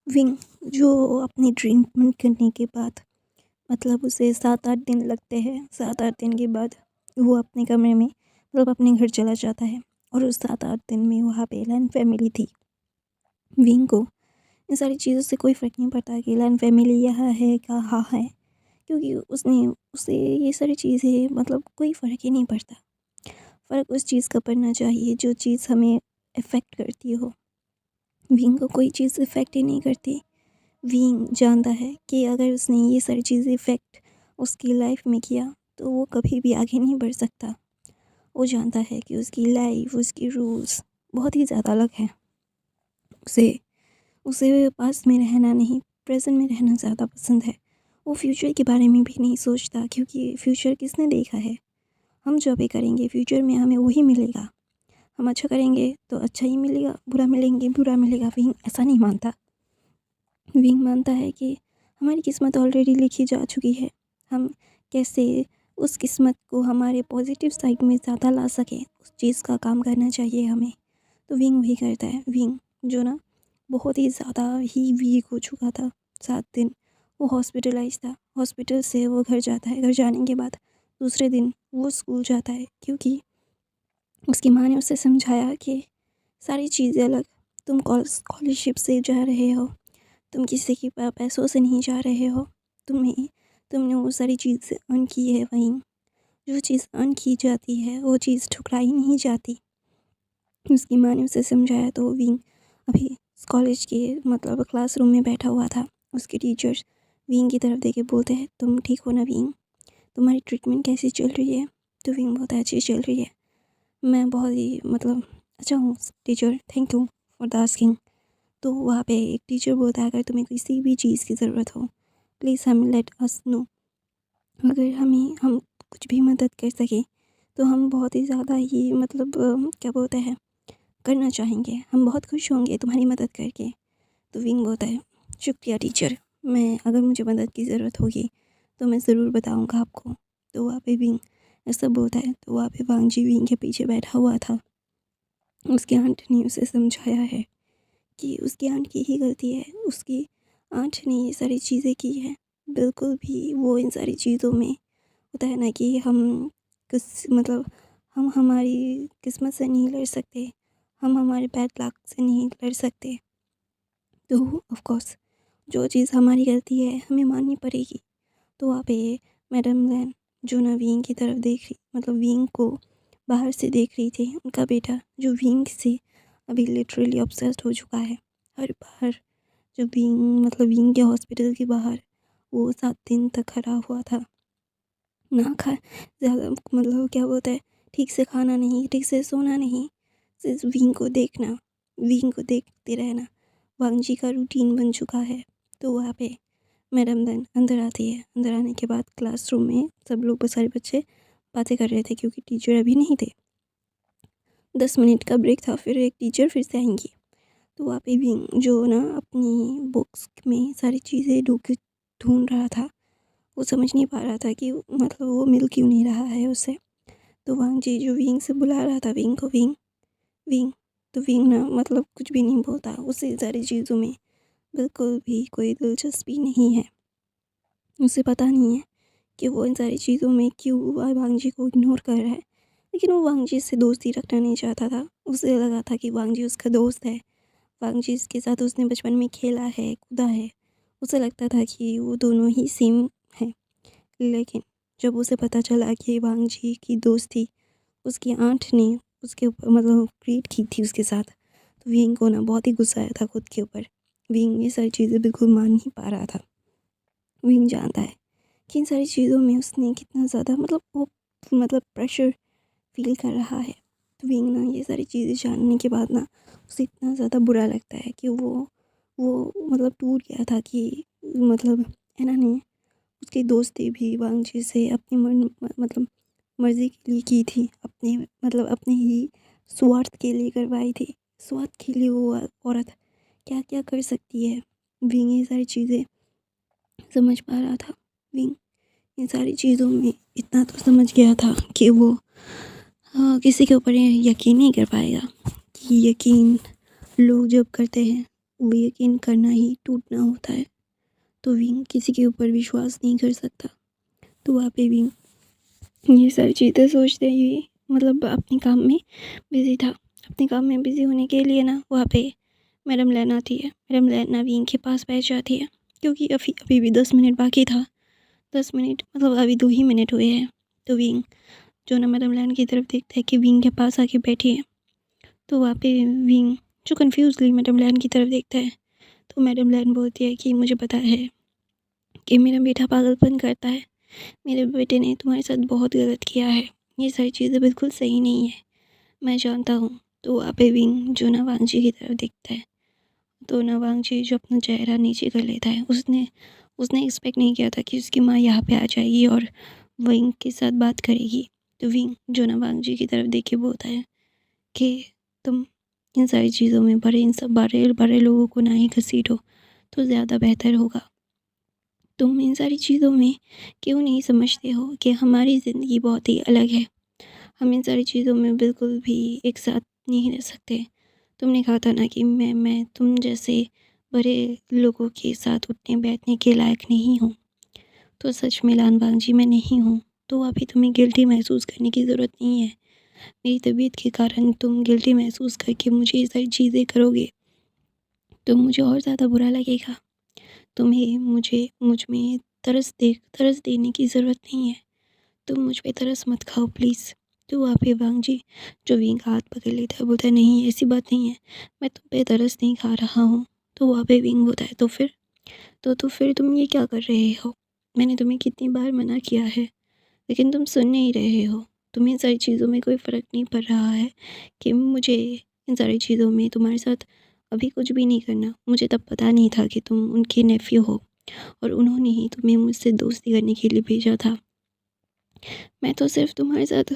Wing जो अपनी dream पूर्ण करने के बाद मतलब उसे 7-8 दिन लगते हैं। 7-8 दिन के बाद वो अपने कमरे में मतलब अपने घर चला जाता है और उस 7-8 दिन में वहाँ पे एलन फैमिली थी। विंग को इन सारी चीज़ों से कोई फ़र्क नहीं पड़ता कि एलन फैमिली यहाँ है कहाँ है, क्योंकि उसने उसे ये सारी चीज़ें मतलब कोई फ़र्क ही नहीं पड़ता। फ़र्क उस चीज़ का पड़ना चाहिए जो चीज़ हमें इफ़ेक्ट करती हो। विंग को कोई चीज़ इफ़ेक्ट ही नहीं करती। विंग जानता है कि अगर उसने ये सारी चीज़ें इफ़ेक्ट उसकी लाइफ में किया तो वो कभी भी आगे नहीं बढ़ सकता। वो जानता है कि उसकी लाइफ, उसकी रूल्स बहुत ही ज़्यादा अलग हैं। उसे उसे पास्ट में रहना नहीं, प्रेजेंट में रहना ज़्यादा पसंद है। वो फ्यूचर के बारे में भी नहीं सोचता, क्योंकि फ्यूचर किसने देखा है। हम जो भी करेंगे फ्यूचर में हमें वही मिलेगा। हम अच्छा करेंगे तो अच्छा ही मिलेगा, बुरा मिलेंगे बुरा मिलेगा। विंग ऐसा नहीं मानता। विंग मानता है कि हमारी किस्मत ऑलरेडी लिखी जा चुकी है। हम कैसे उस किस्मत को हमारे पॉजिटिव साइड में ज़्यादा ला सकें, उस चीज़ का काम करना चाहिए हमें। तो विंग वही करता है। विंग जो ना बहुत ही ज़्यादा ही वीक हो चुका था। 7 दिन वो हॉस्पिटलाइज था। हॉस्पिटल से वो घर जाता है। घर जाने के बाद दूसरे दिन वो स्कूल जाता है, क्योंकि उसकी माँ ने उसे समझाया कि सारी चीज़ें अलग, तुम स्कॉलरशिप से जा रहे हो, तुम किसी के पैसों से नहीं जा रहे हो। तुमने वो सारी चीज़ अर्न की है। वहीं जो चीज़ अर्न की जाती है वो चीज़ ठुकराई नहीं जाती। उसकी माँ ने उसे समझाया तो विंग अभी कॉलेज के मतलब क्लासरूम में बैठा हुआ था। उसके टीचर्स विंग की तरफ देके बोलते हैं, तुम ठीक हो ना विंग, तुम्हारी ट्रीटमेंट कैसी चल रही है। तो विंग बहुत अच्छी चल रही है, मैं बहुत ही मतलब अच्छा हूँ teacher, thank you for the asking. तो वहाँ पे एक टीचर बोलता है, अगर तुम्हें किसी भी चीज़ की ज़रूरत हो प्लीज़ हमें लेट अस नो। अगर हम कुछ भी मदद कर सकें तो हम बहुत ही ज़्यादा ही मतलब क्या बोलते हैं, करना चाहेंगे। हम बहुत खुश होंगे तुम्हारी मदद करके। तो विंग बोलता है, शुक्रिया टीचर, मैं अगर मुझे मदद की ज़रूरत होगी तो मैं ज़रूर बताऊँगा आपको। तो वहाँ पे विंग ऐसा बोलता है। तो वहाँ पे वांगजी विंग के पीछे बैठा हुआ था। उसकी आंट ने उसे समझाया है कि उसकी आंट की ही गलती है। उसकी आंट ने ये सारी चीज़ें की हैं। बिल्कुल भी वो इन सारी चीज़ों में होता है ना कि हम किस मतलब हम हमारी किस्मत से नहीं लड़ सकते, हम हमारे बैड लक से नहीं लड़ सकते। तो ऑफ कोर्स जो चीज़ हमारी गलती है हमें माननी पड़ेगी। तो वहाँ पे मैडम लैन जो ना विंग की तरफ देख रही, मतलब विंग को बाहर से देख रही थी। उनका बेटा जो विंग से अभी लिटरली ऑब्सेस्ड हो चुका है। हर बार जब विंग मतलब विंग के हॉस्पिटल के बाहर वो 7 दिन तक खड़ा हुआ था, ना खा ज़्यादा मतलब क्या बोलते हैं, ठीक से खाना नहीं, ठीक से सोना नहीं, सिर्फ विंग को देखना, विंग को देखते रहना वांग जी का रूटीन बन चुका है। तो वहाँ पे मैडम देन अंदर आती है। अंदर आने के बाद क्लासरूम में सब लोग, बहुत सारे बच्चे बातें कर रहे थे, क्योंकि टीचर अभी नहीं थे। 10 मिनट का ब्रेक था, फिर एक टीचर फिर से आएंगी। तो वहाँ पे विंग जो ना अपनी बुक्स में सारी चीज़ें ढूंढ रहा था, वो समझ नहीं पा रहा था कि मतलब वो मिल क्यों नहीं रहा है उसे। तो वांग जी जो विंग से बुला रहा था विंग को, विंग विंग, तो विंग ना मतलब कुछ भी नहीं बोलता। उसे सारी चीज़ों में बिल्कुल भी कोई दिलचस्पी नहीं है। उसे पता नहीं है कि वो इन सारी चीज़ों में क्यों वांग जी को इग्नोर कर रहा है। लेकिन वो वांग जी से दोस्ती रखना नहीं चाहता था। उसे लगा था कि वांग जी उसका दोस्त है, वांग जी के साथ उसने बचपन में खेला है, कूदा है। उसे लगता था कि वो दोनों ही सेम हैं। लेकिन जब उसे पता चला कि वांग जी की दोस्ती उसकी आंट ने उसके ऊपर मतलब क्रिएट की थी उसके साथ, तो विंग को ना बहुत ही गुस्सा आया था खुद के ऊपर। विंग ये सारी चीज़ें बिल्कुल मान नहीं पा रहा था। विंग जानता है कि इन सारी चीज़ों में उसने कितना ज़्यादा मतलब वो मतलब प्रेशर फील कर रहा है। तो विंग ना ये सारी चीज़ें जानने के बाद ना उसे इतना ज़्यादा बुरा लगता है कि वो मतलब टूट गया था कि मतलब है ना ने उसकी दोस्ती भी वांग जी से अपनी मतलब मर्ज़ी के लिए की थी, अपने मतलब अपने ही स्वार्थ के लिए करवाई थी। स्वार्थ के लिए वो औरत क्या क्या कर सकती है, विंग ये सारी चीज़ें समझ पा रहा था। विंग इन सारी चीज़ों में इतना तो समझ गया था कि वो किसी के ऊपर यकीन नहीं कर पाएगा। कि यकीन लोग जब करते हैं वो यकीन करना ही टूटना होता है। तो विंग किसी के ऊपर विश्वास नहीं कर सकता। तो वहाँ पे विंग ये सारी चीज़ें सोचते हुए मतलब अपने काम में बिज़ी था। अपने काम में बिज़ी होने के लिए ना वहाँ पे मैडम लैन आती है। मैडम लैन विंग के पास बैठ जाती है, क्योंकि अभी भी 10 मिनट बाकी था। 10 मिनट मतलब अभी 2 ही मिनट हुए हैं। तो विंग जो ना मैडम लैन की तरफ देखता है कि विंग के पास आके बैठी है। तो वहाँ पे विंग जो कन्फ्यूजली मैडम लैन की तरफ देखता है। तो मैडम लैन बोलती है कि मुझे पता है कि मेरा बेटा पागलपन करता है, मेरे बेटे ने तुम्हारे साथ बहुत गलत किया है, ये सारी चीज़ें बिल्कुल सही नहीं है, मैं जानता हूँ। तो वहाँ पे विंग जो ना वांगजी की तरफ देखता है। तो ना वांगजी जो अपना चेहरा नीचे कर लेता है। उसने उसने एक्सपेक्ट नहीं किया था कि उसकी माँ यहाँ पे आ जाएगी और विंग के साथ बात करेगी। तो विंग जो ना वांगजी की तरफ देख के बोलता है कि तुम इन सारी चीज़ों में इन सब बड़े बड़े लोगों को ना ही घसीटो तो ज़्यादा बेहतर होगा। तुम इन सारी चीज़ों में क्यों नहीं समझते हो कि हमारी ज़िंदगी बहुत ही अलग है। हम इन सारी चीज़ों में बिल्कुल भी एक साथ नहीं रह सकते। तुमने कहा था ना कि मैं तुम जैसे बड़े लोगों के साथ उठने बैठने के लायक नहीं हूँ। तो सच में लानबाग जी मैं नहीं हूँ। तो अभी तुम्हें गिल्टी महसूस करने की ज़रूरत नहीं है। मेरी तबीयत के कारण तुम गिल्टी महसूस करके मुझे ये सारी चीज़ें करोगे तो मुझे और ज़्यादा बुरा लगेगा। तुम्हें मुझ में तरस देने की ज़रूरत नहीं है। तुम मुझ पे तरस मत खाओ प्लीज़। तो वहाँ पे वांग जी जो विंग का हाथ पकड़ लेता है बोलता है नहीं ऐसी बात नहीं है, मैं तुम पे तरस नहीं खा रहा हूँ। तो वहाँ पे विंग होता है तो फिर तुम ये क्या कर रहे हो? मैंने तुम्हें कितनी बार मना किया है लेकिन तुम सुन नहीं रहे हो। तुम्हें इन सारी चीज़ों में कोई फ़र्क नहीं पड़ रहा है कि मुझे इन सारी चीज़ों में तुम्हारे साथ अभी कुछ भी नहीं करना। मुझे तब पता नहीं था कि तुम उनके नेफ्यू हो और उन्होंने ही तुम्हें मुझसे दोस्ती करने के लिए भेजा था। मैं तो सिर्फ तुम्हारे साथ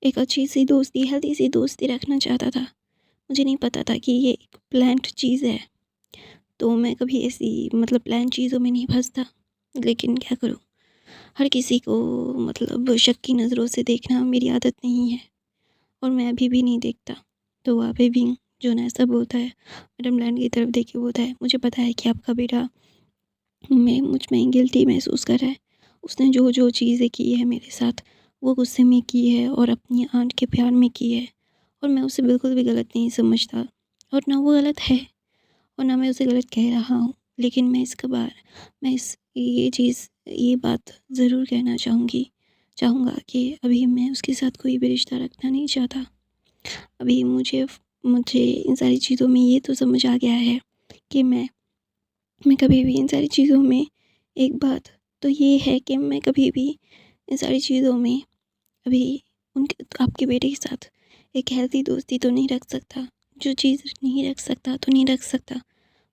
एक अच्छी सी दोस्ती, हेल्दी सी दोस्ती रखना चाहता था। मुझे नहीं पता था कि ये एक प्लान्ड चीज़ है। तो मैं कभी ऐसी मतलब प्लान चीज़ों में नहीं फंसता। लेकिन क्या करूँ, हर किसी को मतलब शक की नज़रों से देखना मेरी आदत नहीं है और मैं अभी भी नहीं देखता। तो वहाँ पे भी जो ना ऐसा बोलता है, मैडम लैंड की तरफ देख के बोलता है, मुझे पता है कि आपका बेटा मैं मुझ में गिल्टी महसूस कर रहा है। उसने जो चीज़ें की है मेरे साथ वो गुस्से में की है और अपनी आंट के प्यार में की है और मैं उसे बिल्कुल भी गलत नहीं समझता और ना वो गलत है और ना मैं उसे गलत कह रहा हूँ। लेकिन मैं इस ये बात ज़रूर कहना चाहूँगा कि अभी मैं उसके साथ कोई भी रिश्ता रखना नहीं चाहता। अभी मुझे इन सारी चीज़ों में ये तो समझ आ गया है कि मैं कभी भी इन सारी चीज़ों में एक बात तो ये है कि मैं कभी भी इन सारी चीज़ों में अभी उनके आपके बेटे के साथ एक हेल्दी दोस्ती तो नहीं रख सकता। जो चीज़ नहीं रख सकता तो नहीं रख सकता।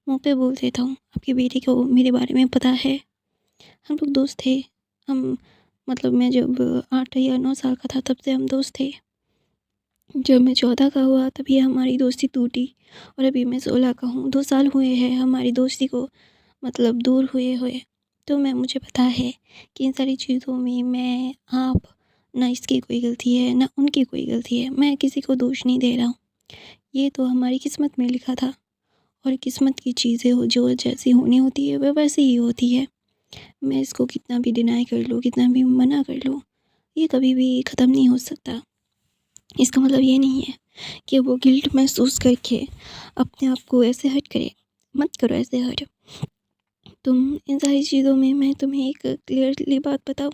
मुँह पे बोल देता हूँ। आपके बेटे को मेरे बारे में पता है। हम लोग दोस्त थे। हम मतलब मैं जब 8 या 9 साल का था तब से हम दोस्त थे। जब मैं 14 का हुआ तभी हमारी दोस्ती टूटी और अभी मैं 16 का हूँ। 2 साल हुए हैं हमारी दोस्ती को मतलब दूर हुए। तो मुझे पता है कि इन सारी चीज़ों में आप ना इसकी कोई गलती है ना उनकी कोई गलती है। मैं किसी को दोष नहीं दे रहा हूँ। ये तो हमारी किस्मत में लिखा था और किस्मत की चीज़ें हो जो जैसी होनी होती है वह वैसे ही होती है। मैं इसको कितना भी डिनाई कर लूँ, कितना भी मना कर लूँ, ये कभी भी ख़त्म नहीं हो सकता। इसका मतलब ये नहीं है कि वो गिल्ट महसूस करके अपने आप को ऐसे हर्ट करे। मत करो ऐसे हर्ट। तुम इन सारी चीज़ों में मैं तुम्हें एक क्लियरली बात बताऊँ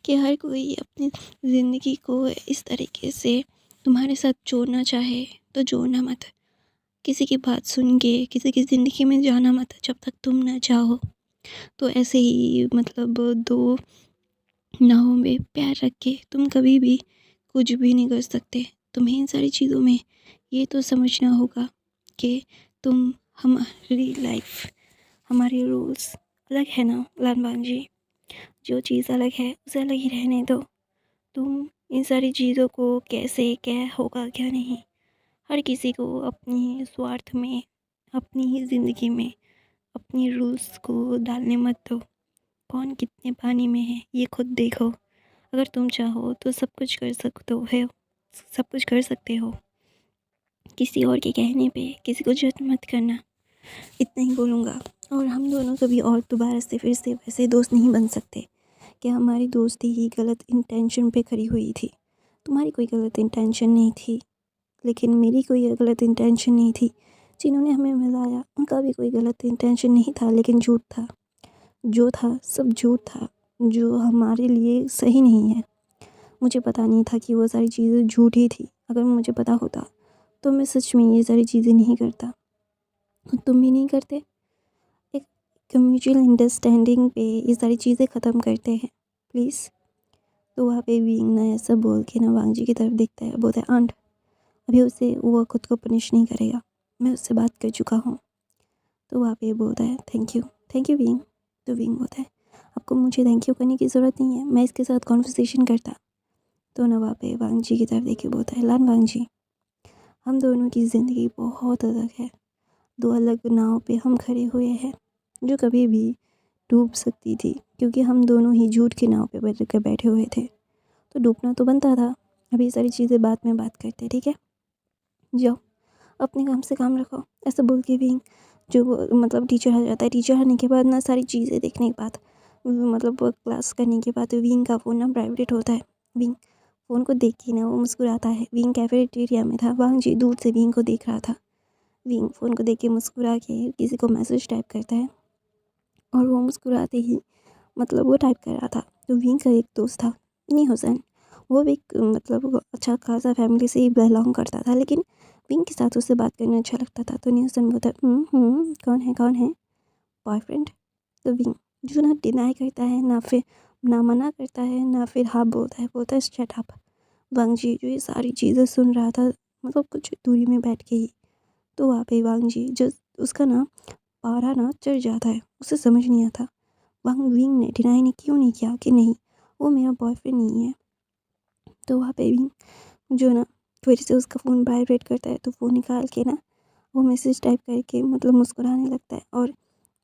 कि हर कोई अपनी ज़िंदगी को इस तरीके से तुम्हारे साथ जोड़ना चाहे तो जोड़ना मत। किसी की बात सुन के किसी की ज़िंदगी में जाना मत जब तक तुम ना चाहो। तो ऐसे ही मतलब 2 नावों में पैर रख के तुम कभी भी कुछ भी नहीं कर सकते। तुम्हें इन सारी चीज़ों में ये तो समझना होगा कि तुम हमारी लाइफ हमारे रूल्स अलग है ना लानबान जी। जो चीज़ अलग है उसे अलग ही रहने दो। तुम इन सारी चीज़ों को कैसे क्या होगा क्या नहीं, हर किसी को अपनी स्वार्थ में अपनी ही ज़िंदगी में अपनी रूल्स को डालने मत दो। कौन कितने पानी में है ये खुद देखो। अगर तुम चाहो तो सब कुछ कर सकते हो, सब कुछ कर सकते हो। किसी और के कहने पे किसी को जज मत करना। इतना ही बोलूँगा। और हम दोनों कभी और दोबारा से फिर से वैसे दोस्त नहीं बन सकते कि हमारी दोस्ती ही गलत इंटेंशन पे खड़ी हुई थी। तुम्हारी कोई गलत इंटेंशन नहीं थी, लेकिन मेरी कोई गलत इंटेंशन नहीं थी। जिन्होंने हमें मिलाया उनका भी कोई गलत इंटेंशन नहीं था, लेकिन झूठ था। जो था सब झूठ था, जो हमारे लिए सही नहीं है। मुझे पता नहीं था कि वो सारी चीज़ें झूठी थी। अगर मुझे पता होता तो मैं सच में ये सारी चीज़ें नहीं करता, और तुम भी नहीं करते। एक म्यूचुअल अंडरस्टैंडिंग पे ये सारी चीज़ें ख़त्म करते हैं प्लीज़। तो वहाँ पे विंग ना ऐसा बोल के ना वांग जी की तरफ देखता है, बोलता है आंट अभी उसे वो खुद को पनिश नहीं करेगा, मैं उससे बात कर चुका हूँ। तो वहाँ पे बोलता है थैंक यू विंग। तो विंग बोलता है आपको मुझे थैंक यू करने की ज़रूरत नहीं है, मैं इसके साथ कॉन्वर्सेशन करता। तो ना वहाँ पे वांग जी की तरफ देख के बोलता है लान वांग जी, हम दोनों की ज़िंदगी बहुत अलग है। दो अलग नाव पे हम खड़े हुए हैं जो कभी भी डूब सकती थी, क्योंकि हम दोनों ही झूठ की नाव पे बैठे हुए थे। तो डूबना तो बनता था। अभी ये सारी चीज़ें बाद में बात करते, ठीक है? जाओ अपने काम से काम रखो। ऐसा बोल के भी जो मतलब टीचर आ जाता है। टीचर आने के बाद ना सारी चीज़ें देखने के बाद मतलब क्लास करने के बाद विंग का फ़ोन ना वाइब्रेट होता है। विंग फ़ोन को देख के ना वो मुस्कुराता है। विंग कैफेटेरिया में था, वांग जी दूर से विंग को देख रहा था। विंग फ़ोन को देख के मुस्कुरा के किसी को मैसेज टाइप करता है, और वो मुस्कुराते ही मतलब वो टाइप कर रहा था। तो विंग का एक दोस्त था नी हुसैन, वो भी एक मतलब अच्छा खासा फैमिली से ही बिलोंग करता था, लेकिन विंग के साथ उससे बात करना अच्छा लगता था। तो नी हुसैन बोलता कौन है बॉयफ्रेंड? तो विंग जो ना डिनाई करता है, ना फिर ना मना करता है, ना फिर हाँ बोलता है शट अप। वांग जी जो ये सारी चीज़ें सुन रहा था मतलब कुछ दूरी में बैठ के ही, तो वहाँ पे वांग जी जो उसका ना पारा ना चढ़ जाता है, उसे समझ नहीं आता वांग विंग ने डिनाई ने क्यों नहीं किया कि नहीं वो मेरा बॉयफ्रेंड नहीं है। तो वहाँ पे विंग जो ना फिर से उसका फ़ोन वाइब्रेट करता है, तो फ़ोन निकाल के ना वो मैसेज टाइप करके मतलब मुस्कुराने लगता है, और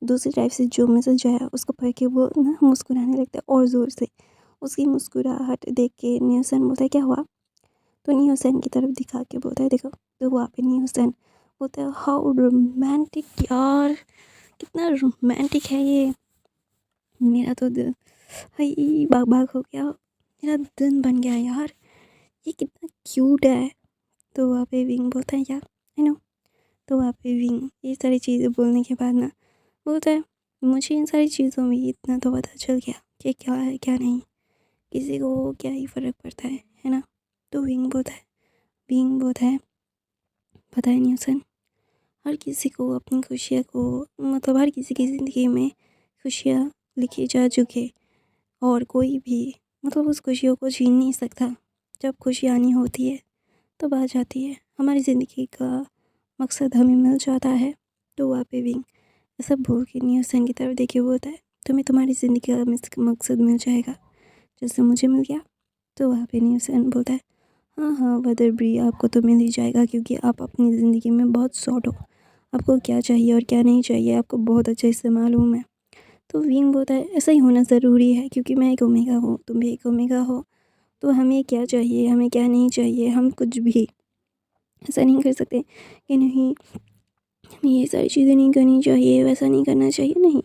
दूसरी टाइप से जो मैसेज आया उसको पढ़ के वो ना मुस्कुराने लगता है और ज़ोर से। उसकी मुस्कुराहट देख के नी हुसैन बोलता है क्या हुआ? तो नी हुसैन की तरफ दिखा के बोलता है देखो। तो वहाँ पे नी हुसैन बोलता है हाउ रोमांटिक यार, कितना रोमांटिक है ये। मेरा तो दिल हाय बाग बाग हो गया, मेरा दिन बन गया यार, ये कितना क्यूट है। तो वहाँ पे विंग बोलता है यार आई नो। तो वहाँ पे विंग ये सारी चीज़ें बोलने के बाद ना बोलता है मुझे इन सारी चीज़ों में इतना तो पता चल गया कि क्या है क्या नहीं, किसी को क्या ही फ़र्क पड़ता है ना। तो विंग बोलता है पता है नहीं हुसैन, हर किसी को अपनी खुशियाँ को मतलब हर किसी की ज़िंदगी में खुशियाँ लिखी जा चुके, और कोई भी मतलब उस खुशियों को छीन नहीं सकता। जब खुशी आनी होती है तब आ जाती है, हमारी ज़िंदगी का मकसद हमें मिल जाता है। तो वहाँ पे विंग ऐसा बोल के नी हुसैन की तरफ देखिए बोलता है तुम्हें तुम्हारी ज़िंदगी का मकसद मिल जाएगा जैसे मुझे मिल गया। तो वहाँ पे नी हुसैन बोलता है हाँ बदर ब्री आपको तो मिल ही जाएगा, क्योंकि आप अपनी ज़िंदगी में बहुत शॉर्ट हो, आपको क्या चाहिए और क्या नहीं चाहिए आपको बहुत अच्छे से मालूम है। तो विंग बोलता है ऐसा ही होना ज़रूरी है, क्योंकि मैं एक ओमेगा हूँ तुम भी एक ओमेगा हो, तो हमें क्या चाहिए हमें क्या नहीं चाहिए हम कुछ भी ऐसा नहीं कर सकते कि नहीं हमें ये सारी चीज़ें नहीं करनी चाहिए, वैसा नहीं करना चाहिए। नहीं,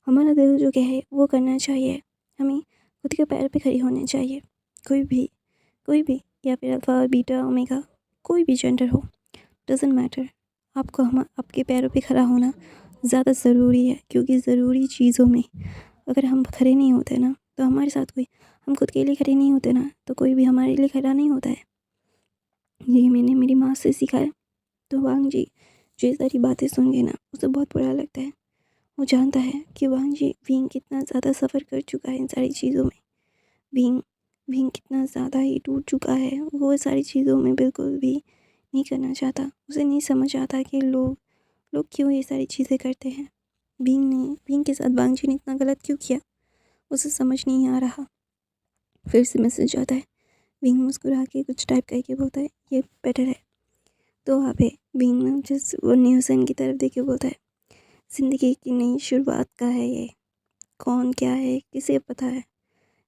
हमारा दिल जो कहे वो करना चाहिए। हमें खुद के पैर पे खड़े होने चाहिए। कोई भी या फिर अल्फ़ा बीटा ओमेगा कोई भी जेंडर हो, डज़न्ट मैटर। आपको हम आपके पैरों पे खड़ा होना ज़्यादा ज़रूरी है, क्योंकि ज़रूरी चीज़ों में अगर हम खड़े नहीं होते ना तो हमारे साथ कोई, हम खुद के लिए खड़े नहीं होते ना तो कोई भी हमारे लिए खड़ा नहीं होता है। यही मैंने मेरी माँ से सीखा है। तो वांग जी जो ये सारी बातें सुन के ना उसे बहुत बुरा लगता है। वो जानता है कि वांग जी विंग कितना ज़्यादा सफ़र कर चुका है इन सारी चीज़ों में। विंग विंग कितना ज़्यादा ही टूट चुका है, वो सारी चीज़ों में बिल्कुल भी नहीं करना चाहता। उसे नहीं समझ आता कि लोग लोग क्यों ये सारी चीज़ें करते हैं। विंग के साथ वांग जी ने इतना गलत क्यों किया, उसे समझ नहीं आ रहा। फिर से मैसेज आता है। विंग मुस्कुरा के कुछ टाइप करके बोलता है ये बेटर है। तो वहाँ पे विंग ना जिस वो नी हुसैन की तरफ देके बोलता है ज़िंदगी की नई शुरुआत का है ये, कौन क्या है किसे पता है।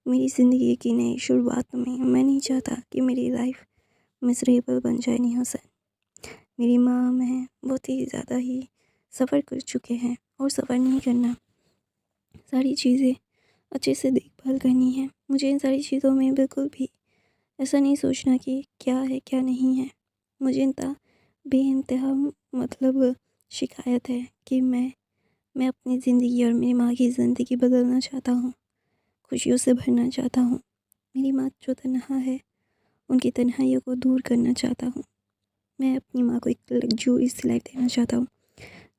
मेरी ज़िंदगी की नई शुरुआत में मैं नहीं चाहता कि मेरी लाइफ मिसरेबल बन जाए नी हुसैन। मेरी माँ मैं बहुत ही ज़्यादा ही सफ़र कर चुके हैं और सफ़र नहीं करना, सारी चीज़ें अच्छे से देखभाल करनी है। मुझे इन सारी चीज़ों में बिल्कुल भी ऐसा नहीं सोचना कि क्या है क्या नहीं है। मुझे इनता बेइंतहा मतलब शिकायत है कि मैं अपनी ज़िंदगी और मेरी माँ की ज़िंदगी बदलना चाहता हूँ, खुशियों से भरना चाहता हूँ। मेरी माँ जो तन्हा है, उनकी तन्हाइयों को दूर करना चाहता हूँ। मैं अपनी माँ को एक लग्जूरियस लाइफ देना चाहता हूँ,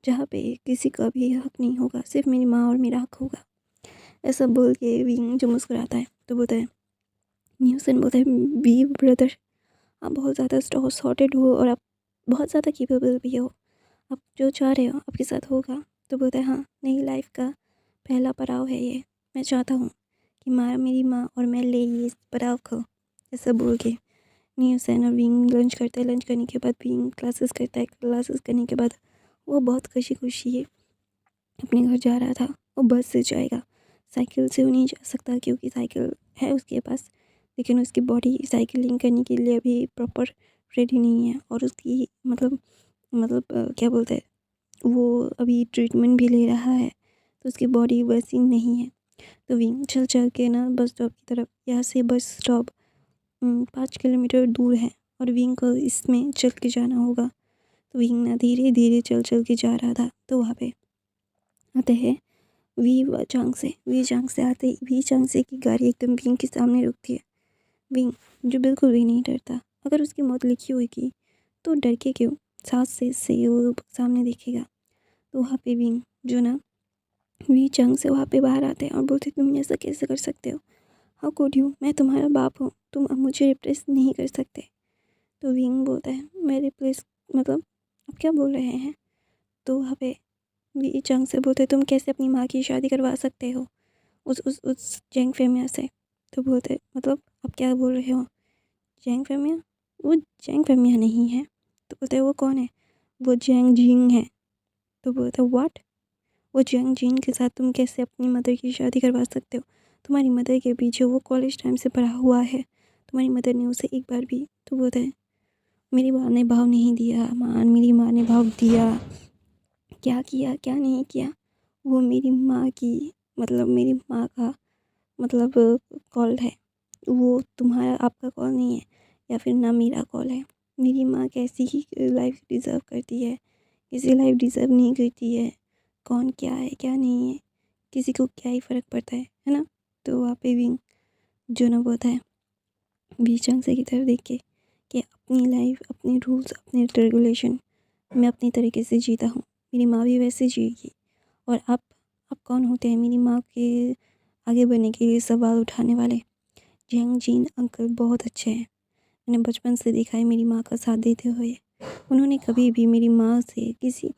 जहाँ पे किसी का भी हक नहीं होगा, सिर्फ मेरी माँ और मेरा हक होगा। ऐसा बोल के विंग जो मुस्कुराता है तो बोलता है, न्यूसन बोलता है, बी ब्रदर, आप बहुत ज़्यादा सॉर्टेड हो और आप बहुत ज़्यादा केपेबल भी हो, आप जो चाह रहे हो आपके साथ होगा। तो बोलता है, हाँ, नई लाइफ का पहला पड़ाव है ये, मैं चाहता हूँ कि मेरी माँ और मैं ले ये इस पड़ाव को। ऐसा बोल के न्यूसन और विंग लंच करते हैं। लंच करने के बाद विंग क्लासेस करता है। क्लासेस करने के बाद वो बहुत खुशी खुशी अपने घर जा रहा था। वो बस से जाएगा, साइकिल से वो नहीं जा सकता क्योंकि साइकिल है उसके पास, लेकिन उसकी बॉडी साइकिलिंग करने के लिए अभी प्रॉपर रेडी नहीं है। और उसकी क्या बोलते हैं, वो अभी ट्रीटमेंट भी ले रहा है, तो उसकी बॉडी वैसी नहीं है। तो विंग चल चल के ना बस स्टॉप की तरफ, यहाँ से बस स्टॉप 5 किलोमीटर दूर है और विंग को इसमें चल के जाना होगा। तो विंग ना धीरे धीरे चल चल के जा रहा था। तो वहाँ पे आते हैं वी चांग से आते ही वी चांग से की गाड़ी एकदम विंग के सामने रुकती है। विंग जो बिल्कुल भी नहीं डरता, अगर उसकी मौत लिखी होगी तो डर के क्यों, साथ से वो सामने देखेगा। तो वहाँ पे विंग जो ना वी चांग से वहाँ पे बाहर आते हैं और बोलते, तुम ऐसा कैसे कर सकते हो, हाउ कुड यू, मैं तुम्हारा बाप हूँ, तुम अब मुझे रिप्लेस नहीं कर सकते। तो विंग बोलता है, मैं रिप्लेस आप क्या बोल रहे हैं। तो वहाँ पे वी चांग से बोलते, तुम कैसे अपनी माँ की शादी करवा सकते हो उस जैंग फेमिया से। तो बोलते, आप क्या बोल रहे हो, जैंग फेमिया, वो जैंग फेमिया नहीं है। तो बोलते वो कौन है, वो जैंग जिंग है। तो बोलते व्हाट, वो जैंग जिंग के साथ तुम कैसे अपनी मदर की शादी करवा सकते हो, तुम्हारी मदर के पीछे वो कॉलेज टाइम से पढ़ा हुआ है, तुम्हारी मदर ने उसे एक बार भी। तो बोलता है, मेरी माँ ने भाव नहीं दिया, मेरी माँ ने भाव दिया, क्या किया क्या नहीं किया, वो मेरी माँ की मेरी माँ का मतलब कॉल है, वो तुम्हारा आपका कॉल नहीं है या फिर ना मेरा कॉल है। मेरी माँ कैसी ही लाइफ डिज़र्व करती है, किसी लाइफ डिज़र्व नहीं करती है। कौन क्या है क्या नहीं है, किसी को क्या ही फ़र्क पड़ता है ना। तो वहाँ पे विंग जो ना बोलता है बी चांसे की तरफ देख के कि अपनी लाइफ, अपने रूल्स, अपने रेगुलेशन मैं अपनी तरीके से जीता हूँ, मेरी माँ भी वैसे जिएगी। और आप कौन होते हैं मेरी माँ के आगे बढ़ने के लिए सवाल उठाने वाले। जैंग जीन अंकल बहुत अच्छे हैं, मैंने बचपन से देखा है मेरी माँ का साथ देते हुए। उन्होंने कभी भी मेरी माँ से किसी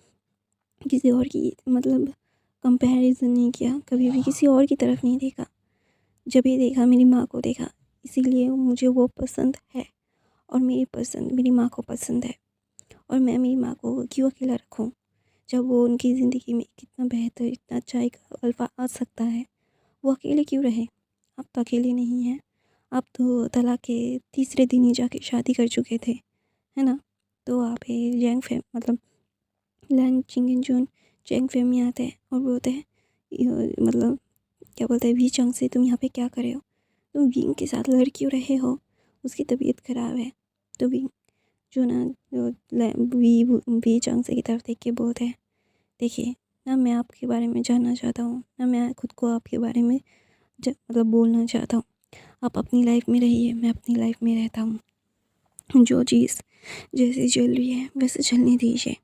किसी और की कंपैरिजन नहीं किया, कभी भी किसी और की तरफ नहीं देखा। जब भी देखा मेरी माँ को देखा, इसीलिए मुझे वो पसंद है और मेरी पसंद मेरी माँ को पसंद है। और मैं मेरी माँ को क्यों अकेला रखूँ, जब वो उनकी ज़िंदगी में कितना बेहतर, इतना अच्छा एक अल्फ़ा आ सकता है, वो अकेले क्यों रहे। आप तो अकेले नहीं हैं, आप तो तलाक के तीसरे दिन ही जाके शादी कर चुके थे, है ना। तो आप ये जैंग fam Lang Jhingan zone जैंग fam में आते हैं और बोलते हैं, क्या बोलते हैं, वी चंग से तुम यहाँ पे क्या कर रहे हो, तुम विंग के साथ लड़ क्यों रहे हो, उसकी तबीयत ख़राब है। तो विंग जो ना वी चंग से की तरफ देख के बोलते हैं, देखिए ना, मैं आपके बारे में जानना चाहता हूँ ना, मैं खुद को आपके बारे में बोलना चाहता हूँ। आप अपनी लाइफ में रहिए, मैं अपनी लाइफ में रहता हूँ। जो चीज़ जैसे चल रही है वैसे चलने दीजिए।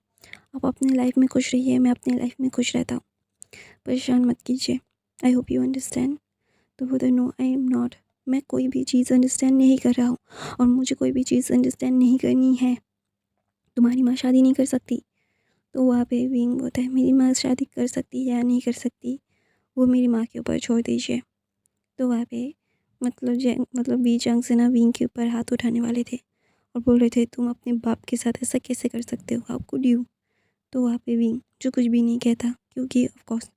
आप अपनी लाइफ में खुश रहिए, मैं अपनी लाइफ में खुश रहता हूँ, परेशान मत कीजिए। I hope you understand. तो बोलते, नो आई एम नॉट, मैं कोई भी चीज़ अंडरस्टैंड नहीं कर रहा हूँ और मुझे कोई भी चीज़ अंडरस्टैंड नहीं करनी है। तुम्हारी माँ शादी नहीं कर सकती। तो वहाँ पे विंग बोलता है, मेरी माँ शादी कर सकती है या नहीं कर सकती, वो मेरी माँ के ऊपर छोड़ दीजिए। तो वहाँ पे वी चंग से ना विंग के ऊपर हाथ उठाने वाले थे और बोल रहे थे, तुम अपने बाप के साथ ऐसा कैसे कर सकते हो, हाउ कुड यू। तो वहाँ पे विंग जो कुछ भी नहीं कहता, क्योंकि ऑफ कोर्स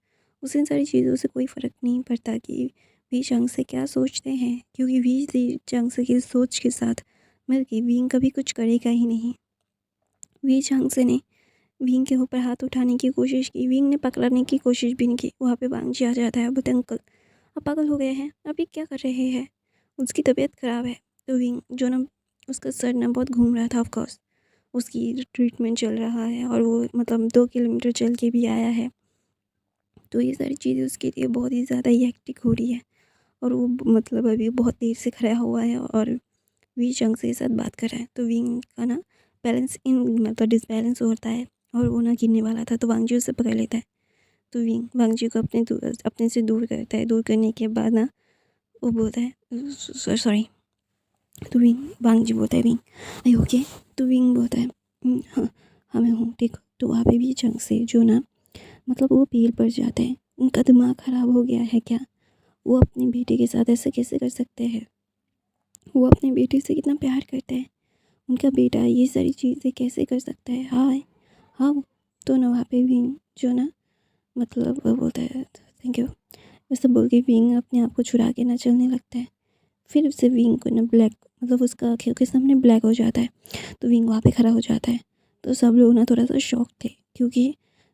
उसे इन सारी चीज़ों से कोई फ़र्क नहीं पड़ता कि वी चंग से क्या सोचते हैं, क्योंकि वी चंग से की सोच के साथ मिल के विंग कभी कुछ करेगा ही नहीं। वी चंग से ने विंग के ऊपर हाथ उठाने की कोशिश की। विंग ने पकड़ने की कोशिश भी नहीं की। वहाँ पे वांग जी आ जाता है, बोलते अंकल आप पागल हो गए हैं, आप ये क्या कर रहे हैं, उसकी तबीयत ख़राब है। तो विंग जो ना, उसका सर ना बहुत घूम रहा था, ऑफकोर्स उसकी ट्रीटमेंट चल रहा है और वो मतलब 2 किलोमीटर चल के भी आया है। तो ये सारी चीज़ें उसके लिए बहुत ही ज़्यादा ही हेक्टिक हो रही है और वो मतलब अभी बहुत देर से खड़ा हुआ है और वी चंग से साथ बात कर रहा है। तो विंग का ना बैलेंस इन मतलब डिसबैलेंस होता है और वो ना गिरने वाला था, तो वांग जी उसे पकड़ लेता है। तो विंग वांग जी को अपने से दूर करता है। दूर करने के बाद ना वो बोलता है सॉरी। तो विंग वांग जी बोलता है विंग आई ओके। तो विंग बोलता है हाँ हाँ मैं हूँ ठीक। तो वहाँ पे वी चंग से जो ना मतलब वो पेल पड़ जाते हैं। उनका दिमाग ख़राब हो गया है क्या, वो अपनी बेटी के साथ ऐसे कैसे कर सकते हैं, वो अपनी बेटी से कितना प्यार करते हैं, उनका बेटा ये सारी चीज़ें कैसे कर सकता है। हाँ हाँ। तो ना वहाँ पे विंग जो ना मतलब वो बोलता है थैंक यू, वैसे बोल के विंग अपने आप को छुड़ा के ना चलने लगता है। फिर उससे विंग को ना ब्लैक मतलब उसका आँखों के सामने ब्लैक हो जाता है। तो विंग वहाँ पे खड़ा हो जाता है। तो सब लोग ना थोड़ा सा शॉक थे, क्योंकि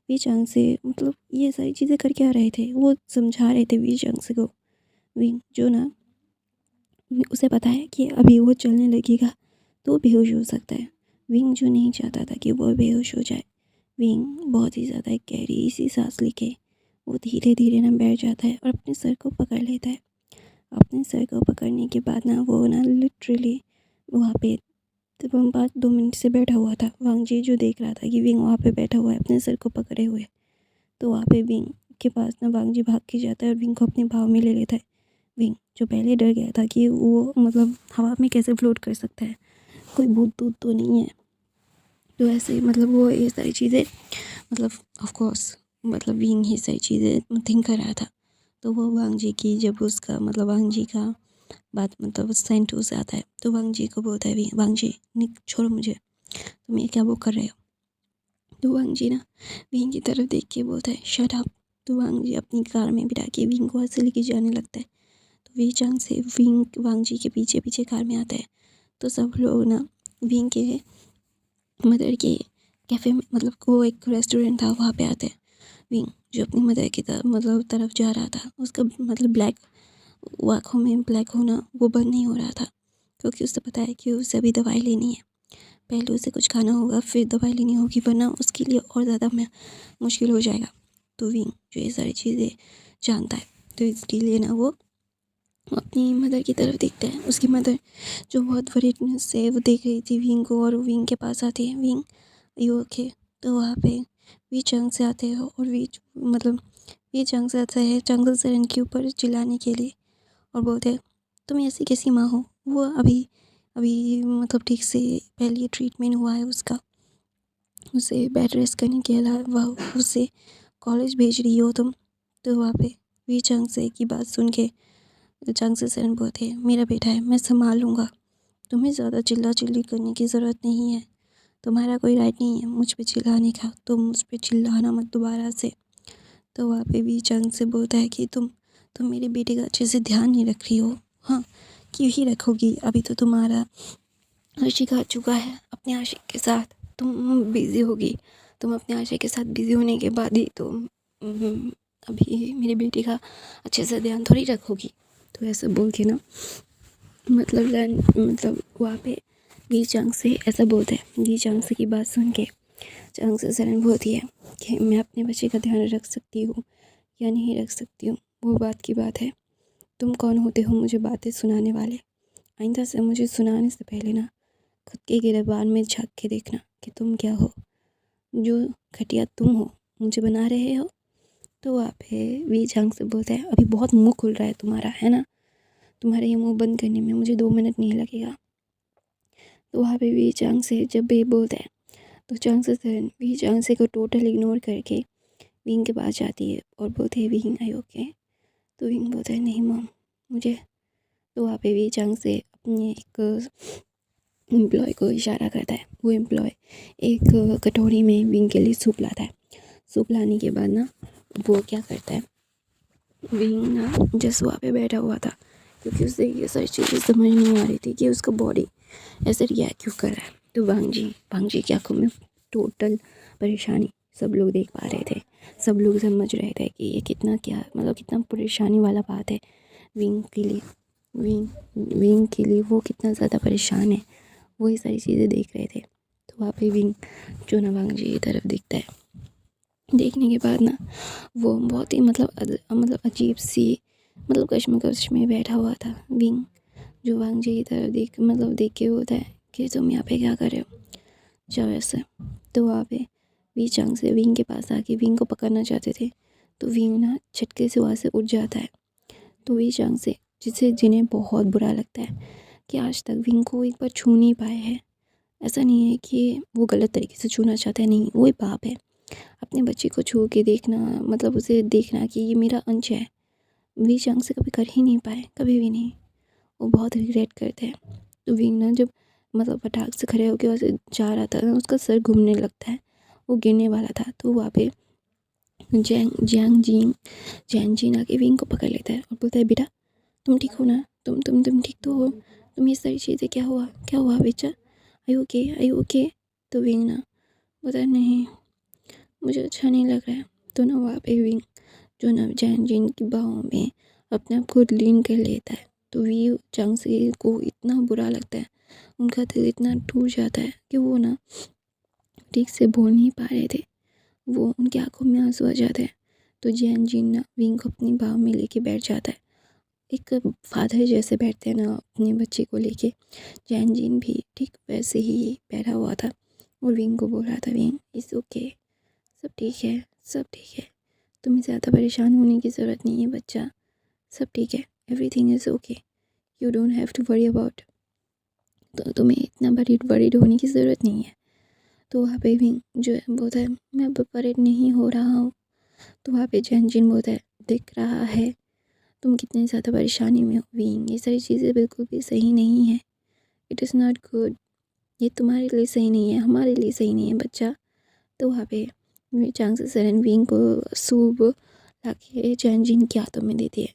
वी चांग से मतलब ये सारी चीज़ें कर क्या रहे थे, वो समझा रहे थे वी चांग से को। विंग जो ना उसे पता है कि अभी वो चलने लगेगा तो बेहोश हो सकता है। विंग जो नहीं चाहता था कि वो बेहोश हो जाए। विंग बहुत ही ज़्यादा एक गहरी सी सांस लेके वो धीरे धीरे ना बैठ जाता है और अपने सर को पकड़ लेता है। अपने सर को पकड़ने के बाद ना वो ना लिटरली वहाँ पे तब हम 5-2 मिनट से बैठा हुआ था। वांग जी जो देख रहा था कि विंग वहाँ पे बैठा हुआ है अपने सर को पकड़े हुए। तो वहाँ पे विंग के पास ना वांग जी भाग के जाता है और विंग को अपने भाव में ले लेता है। विंग जो पहले डर गया था कि वो मतलब हवा में कैसे फ्लोट कर सकता है, कोई भूत दूत तो नहीं है। तो ऐसे मतलब वो ये सारी चीज़ें मतलब ऑफ कोर्स मतलब विंग ये सारी चीज़ें थिंक कर रहा था। तो वो वांग जी की जब उसका मतलब वांग जी का बात मतलब सेंट हो जाता है तो वांग जी को बोलता है वांग जी निक छोड़ो मुझे, तुम ये क्या वो कर रहे हो। तो वांग जी ना विंग की तरफ देख के बोलता है शट अप। तो वांग जी अपनी कार में बिठा के विंग को वहाँ से लेके जाने लगता है। तो वी चांग से विंग वांग जी के पीछे पीछे कार में आता है। तो सब लोग ना विंग के मदर के कैफ़े में मतलब वो एक रेस्टोरेंट था वहाँ पे आते हैं। विंग जो अपनी मदर की तरफ जा रहा था, उसका मतलब ब्लैक आँखों में ब्लैक होना वो बंद नहीं हो रहा था, क्योंकि उसे पता है कि उसे अभी दवाई लेनी है। पहले उसे कुछ खाना होगा फिर दवाई लेनी होगी, वरना उसके लिए और ज़्यादा मुश्किल हो जाएगा। तो विंग जो ये सारी चीज़ें जानता है, तो इसलिए ना वो अपनी मदर की तरफ देखता है। उसकी मदर जो बहुत वरीडनेस से वो देख रही थी विंग को, और विंग के पास आती है विंग यू ओके। तो वहाँ पे वी चंग से आते हैं और वी चंग से आता है जंगल सरन के ऊपर चिल्लाने के लिए और बोलते हैं तुम ऐसी कैसी माँ हो, वो अभी अभी मतलब ठीक से पहले ट्रीटमेंट हुआ है उसका, उसे बेड रेस्ट करने के अलावा उसे कॉलेज भेज रही हो तुम। तो वहाँ पे वी चंग से की बात सुन के चंग से सरन बोलते हैं मेरा बेटा है मैं संभाल लूँगा, तुम्हें ज़्यादा चिल्ला चिल्ली करने की ज़रूरत नहीं है, तुम्हारा कोई राइट नहीं है मुझ पे चिल्लाने का, तुम मुझ पे चिल्लाना मत दोबारा से। तो वहाँ पे भी चंग से बोलता है कि तुम मेरे बेटे का अच्छे से ध्यान नहीं रख रही हो। हाँ क्यों ही रखोगी, अभी तो तुम्हारा आशिक आ चुका है, अपने आशिक के साथ तुम बिज़ी होगी, तुम अपने आशिक के साथ बिज़ी होने के बाद ही तुम अभी मेरे बेटे का अच्छे से ध्यान थोड़ी रखोगी। तो ऐसा बोल के ना मतलब वहाँ पे वी चांग से ऐसा बोलते हैं। वी चांग से की बात सुन के चांग से सरन बोलती है कि मैं अपने बच्चे का ध्यान रख सकती हूँ या नहीं रख सकती हूँ वो बात की बात है, तुम कौन होते हो मुझे बातें सुनाने वाले। आइंदा से मुझे सुनाने से पहले ना खुद के गिरबान में झाँक के देखना कि तुम क्या हो, जो घटिया तुम हो मुझे बना रहे हो। तो वहाँ पे वी चांग से बोलता है अभी बहुत मुँह खुल रहा है तुम्हारा, है ना, तुम्हारे ये मुँह बंद करने में मुझे 2 मिनट नहीं लगेगा। तो वहाँ पे वी चांग से जब भी बोलता है तो चांग से सरन वी चांग से को टोटल इग्नोर करके विंग के पास जाती है और बोलते हैं विंग आई ओके। तो विंग बोलता है नहीं मॉम मुझे। तो वहाँ पे वी चांग से अपने एक एम्प्लॉय को इशारा करता है, वो एम्प्लॉय एक कटोरी में विंग के लिए सूप लाता है। सूप लाने के बाद ना वो क्या करता है, विंग ना जस्ट वहाँ पे बैठा हुआ था, क्योंकि उसे ये सारी चीज़ें समझ नहीं आ रही थी कि उसका बॉडी ऐसे रिएक्ट क्यों कर रहा है। तो भांग जी की आँखों में टोटल परेशानी सब लोग देख पा रहे थे, सब लोग समझ रहे थे कि ये कितना क्या मतलब कितना परेशानी वाला बात है विंग के लिए। विंग के लिए वो कितना ज़्यादा परेशान है, वही सारी चीज़ें देख रहे थे। तो वहाँ पे विंग जो ना वांग जी की तरफ दिखता है। देखने के बाद ना वो बहुत ही मतलब अजीब सी मतलब कश्मकश में बैठा हुआ था विंग, जो वांग जी की तरफ देख के होता है कि तुम यहाँ पे क्या कर रहे हो, जाओ ऐसे। तो वहाँ पे वी चांग से विंग के पास आके विंग को पकड़ना चाहते थे, तो विंग ना झटके से वहाँ से उठ जाता है। तो वी चांग से जिन्हें बहुत बुरा लगता है कि आज तक विंग को एक बार छू नहीं पाए हैं। ऐसा नहीं है कि वो गलत तरीके से छूना चाहता है, नहीं, वो एक बाप है, अपने बच्चे को छू के देखना मतलब उसे देखना कि ये मेरा अंश है, वी चांग से कभी कर ही नहीं पाए, कभी भी नहीं। वो बहुत रिग्रेट करते हैं। तो विंग ना जब मतलब फटाक से खड़े होकर वैसे जा रहा था ना, उसका सर घूमने लगता है, वो गिरने वाला था। तो वहाँ पे जैंग जीन आके विंग को पकड़ लेता है और बोलता है, बेटा तुम ठीक हो ना, तुम ठीक तो हो, तुम ये सारी चीज़ें क्या हुआ बेटा, आई ओके। तो विंग ना बोलता है, नहीं मुझे अच्छा नहीं लग रहा है। तो ना वहाँ पे विंग जो ना जैंग जीन की बाहों में अपने आप को लीन कर लेता है। तो वी चांग से को इतना बुरा लगता है, उनका दिल इतना टूट जाता है कि वो ना ठीक से बोल नहीं पा रहे थे, वो उनकी आंखों में आंसू आ जाते हैं। तो जैन जीन ना विंग को अपनी बाह में लेके बैठ जाता है, एक फादर जैसे बैठते हैं ना अपने बच्चे को लेके। जैन जीन भी ठीक वैसे ही बैठा हुआ था और विंग को बोल रहा था, विंग इट्स ओके, सब ठीक है, तुम्हें ज़्यादा परेशान होने की ज़रूरत नहीं है बच्चा, सब ठीक है, everything is okay, you don't have to worry about. तो तुम्हें इतना वरीड होने की ज़रूरत नहीं है। तो वहाँ पे भी जो है बोलता है, मैं वरीड नहीं हो रहा हूँ। तो वहाँ पे जैन जीन बोलता है, दिख रहा है तुम कितनी ज़्यादा परेशानी में हो विंग, ये सारी चीज़ें बिल्कुल भी सही नहीं है, इट इज़ नॉट गुड, ये तुम्हारे लिए सही नहीं है, हमारे लिए सही नहीं है बच्चा। तो वहाँ पे चांग से सरन विंग को सूप ला के जैन जीन के हाथों में देती है।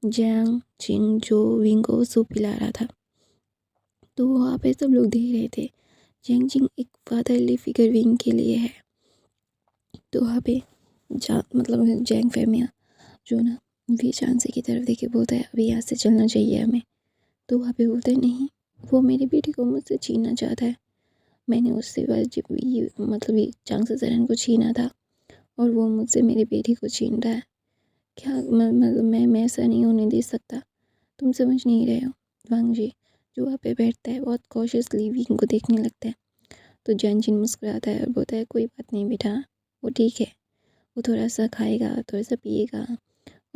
जैंग जिन जो विंग को सूप पिला रहा था। तो वहाँ पे सब लोग देख रहे थे, जैंग जिंग एक फादरली फिगर विंग के लिए है। तो वहाँ पे मतलब जैंग फैमिया जो ना वी चांसे की तरफ देखे बोलता है, अभी यहाँ से चलना चाहिए हमें। तो वहाँ पे बोलता है, नहीं, वो मेरी बेटी को मुझसे छीनना चाहता है, मैंने उससे मतलब ये चांसे सरन को छीना था और वो मुझसे मेरी बेटी को छीन रहा है, क्या मैं ऐसा नहीं होने दे सकता, तुम समझ नहीं रहे हो। वांग जी जो वहाँ पे बैठता है बहुत कॉशियसली विंग को देखने लगता है। तो जैन जिन मुस्कुराता है और बोलता है, कोई बात नहीं बेटा, वो ठीक है, वो थोड़ा सा खाएगा, थोड़ा सा पिएगा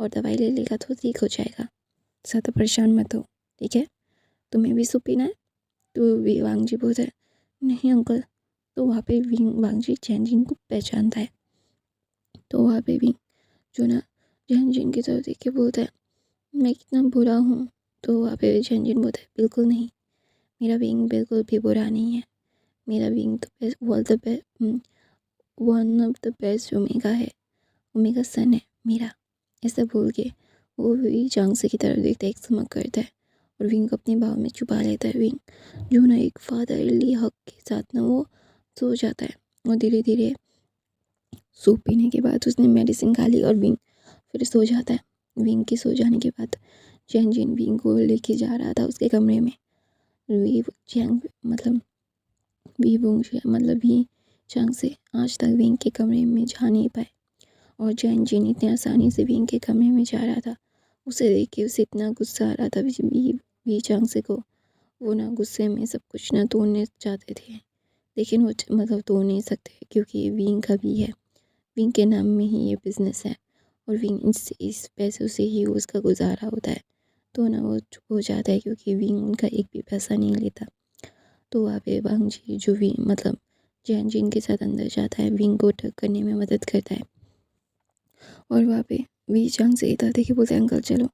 और दवाई ले लेगा तो ठीक हो जाएगा, ज़्यादा परेशान मत हो, ठीक है, तुम्हें भी सूप पीना है। तो वांग जी बोलता है, नहीं अंकल। तो वहाँ पे वांग जी जैन जिन को पहचानता है। तो वहाँ पे भी जो ना जैन जिन की तरफ देख के बोलता है, मैं कितना बुरा हूँ। तो वहाँ पे जैन जिन बोलता है, बिल्कुल नहीं, मेरा विंग बिल्कुल भी बुरा नहीं है, मेरा विंग तो best one of the best omega है, ओमेगा सन है मेरा। ऐसा बोल के वो भी चांगसे की तरफ देखता है, एक चमक करता है और विंग को अपने बाहों में छुपा लेता है। विंग जो ना एक फादरली हक के साथ ना वो सो जाता है और धीरे धीरे सूप पीने के बाद उसने मेडिसिन खा ली और विंग फिर सो जाता है। विंग के सो जाने के बाद जैन जिन विंग को लेके जा रहा था उसके कमरे में। वी चैंग वी चांग से आज तक विंग के कमरे में जा नहीं पाए और जैन जिन इतने आसानी से विंग के कमरे में जा रहा था, उसे देख के उसे इतना गुस्सा आ रहा था वी चांग से को। वो ना गुस्से में सब कुछ ना तोड़ने चाहते थे, लेकिन वो मतलब तोड़ नहीं सकते क्योंकि विंग का भी है, विंग के नाम में ही ये बिज़नेस है और विंग इस पैसों से ही उसका गुजारा होता है। तो ना वो चुप हो जाता है क्योंकि विंग उनका एक भी पैसा नहीं लेता। तो वहाँ पे वांग जी जो भी मतलब जैन जिन के साथ अंदर जाता है, विंग को ठग करने में मदद करता है और वहाँ पे वी चांग से इधर देखे बोलते हैं, अंकल चलो।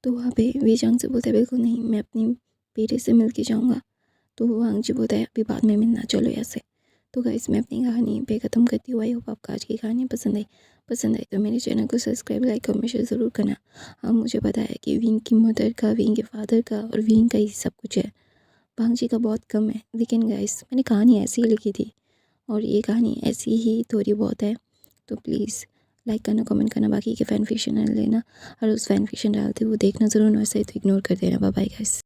तो वहाँ पे वी चांग से बोलते हैं, बिल्कुल नहीं, मैं अपनी बेटे से मिल के जाऊँगा। तो वांग जी बोलता है, अभी बाद में मिलना, चलो ऐसे। तो गाइस मैं अपनी कहानी पे ख़त्म करती हूँ। आई होप आपको आज की कहानी पसंद आई तो मेरे चैनल को सब्सक्राइब, लाइक और शेयर ज़रूर करना। हाँ, मुझे पता है कि विंग की मदर का, विंग के फादर का और विंग का ही सब कुछ है, वांग जी का बहुत कम है, लेकिन गाइस मैंने कहानी ऐसी ही लिखी थी और ये कहानी ऐसी ही थोड़ी बहुत है, तो प्लीज़ लाइक करना, कमेंट करना, बाकी के फ़ैन फिक्शन लेना और उस फ़ैन फिक्शन डालते हुए देखना ज़रूर, वैसे तो इग्नोर कर देना। Bye bye guys.